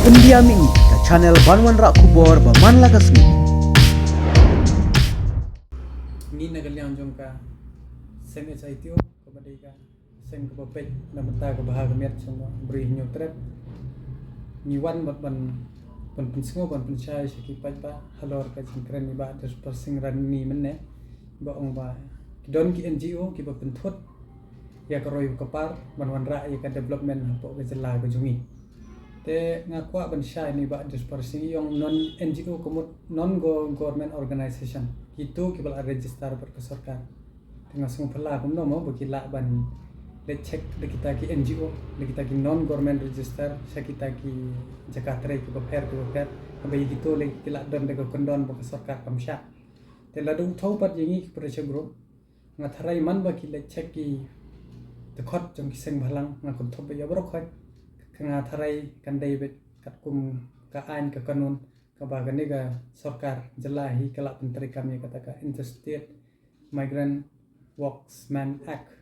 Pendiam ini ke channel Banwan Rak Kubor Baman Lakasmi. Ni nagaliang jong ka sen SITO kepada ka sen ke bapet na benta ke bahagia miat semua beri nyu trap ni wan bat ban pensingo ban pensai sekipat pa halor ka jingkren ni ba des persing ran ni menne ba ong ba don ki NGO ki ba penthut ya ka roi ka par ban ra ya ka development po ke jela ke jungi te ngakwa ban syai ni ba des persing yang non NGO komut non government organization itu kita register berkeserkan dengan semua pela kumno mau berkila ban le check de kita ki NGO de kita ki non government register sa kita ki Jakarta ki beper abai gitu le kila don de kondon berkeserkan kamsya te la dung thau pat yingi pressure group ngatharai man ba ki le check ki de khot jong ki seng bhalang ngakon thop ya brok khot ngatharai kan dai bet kat kum ka ain ka kanun kabagan ni ka sarkar jelahi kelak menteri kami katakan Interstate Migrant Worksman Act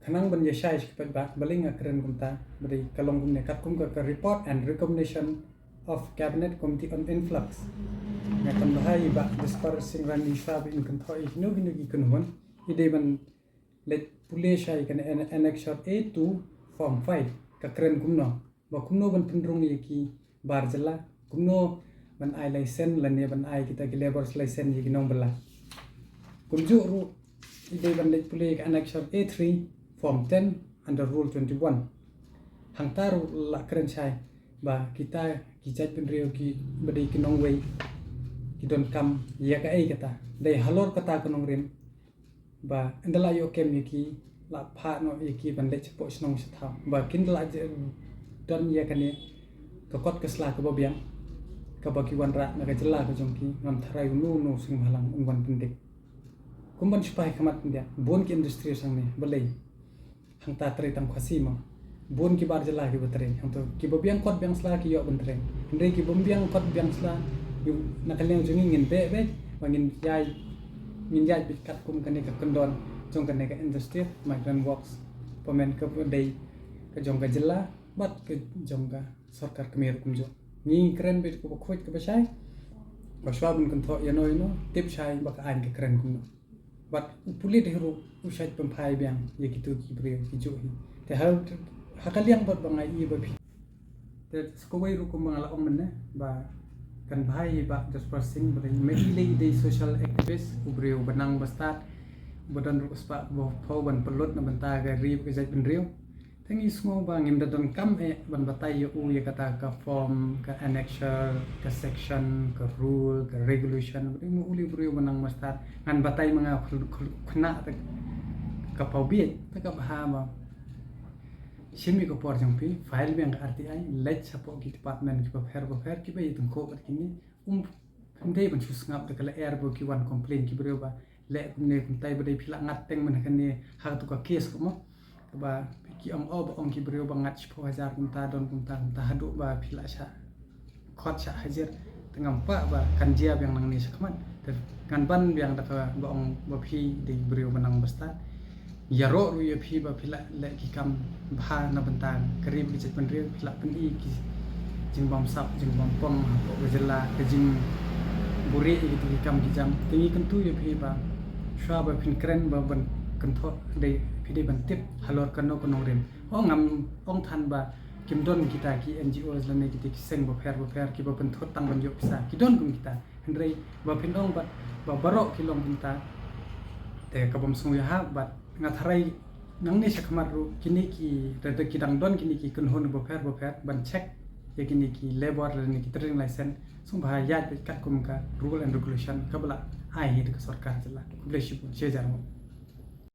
kanang ban yashai sekipat ba baling akren kumta beri kalong kumne kat kum ka report and recommendation of cabinet committee on influx ngatan bahai ba dispersing ran isab in control hinu gi kunhon ide ban let puleshai kan annexure A2 form 5 ka kren kumno ba kumno ban pendrung yaki bar jela kumno ban ai license lania ban ai kita ki laborers license yi ginong bela kumju ru ide ban le pule ka annexure A3 form 10 under rule 21 hangtaru la keren chai ba kita kijat penrio ki bade kinong wei ki don kam ya ka ai kata dai halor kata kinong rim ba andala yo kem yaki la pha no yaki ban le chapo snong satha ba kindla don ya kane kokot kesla ke bobiang kabagi wan ra naga jela ko jongki ngam tharai nu sing halang unwan pendik kumban spai khamat dia bon ki industri sang ne belai hang ta trai tam khasi ma bon ki bar jela ki betre hang to ki bobiang kot biang sla ki yo bentre ndre ki bombiang kot biang sla yu nakaleng jongi ngin be wangin yai ngin yai bikat kum kane ka kendon jong kane ka industri migrant works pemen ke dei ka jong ka jela bat ke jong ka sarkar kemir kumjo ni keren bet ko khoj ke basai baswa bun kan tho yano tip sai bak an ke keren kumno bat pulit hero usai pempai biang ye gitu ki bre ki jo hi te hakaliang bat bangai i ba phi te skowai ru kum ngala ong menne ba kan bhai ba just persing bre medile de social activist ubre banang bastat badan ru spa bo pho ban pelot na banta ga rib ke jai ben riu tengi semua bang yang datang kam ban batai u ya kata ka form ka annexure ka section ka rule ka regulation mu uli bru menang mastar ngan batai manga khna ka paubiet ta ka bahama simi ko por jampi file bang RTI let support ki department ki paper ki bai tum ko kini ndai ban chus ngap ta kala air bo ki wan complain ki bru ba le ne tai badai phila ngat teng man kan ni ha tu ka case ko mo ba ki ong ki brio bangat 10,000 kunta don kunta hadu ba phila sha khot sha hajar tengam pa ba kan jia yang nang ni sakman kan ban yang da ba ong ba phi de brio banang basta yaro ru ye phi ba phila le ki kam bha na bantang karib ki chet penrio phila pen i ki jing bom sap jing bom pom ko jela ke jing buri gitu ki kam ki jam tingi kentu ye phi ba sha ba phin kren ba ban kan tho de pide ban tip halor kano kono rim ngam ong than ba kim don kita ki NGOs lane ki seng bo fer ki ba ban thot tang ban yo pisa ki don kum kita hendrei ba phin ong ba barok ki long kita te ka bom sung ya ha ba ngatharai nang ni sakmar ru kini ki rede ki dang don kini ki kun hon bo fer ban check ye kini ki labor lane ki training license sung ba ya kat kum ka rule and regulation ka bala ai hi de sarkar jala bless you che jarmo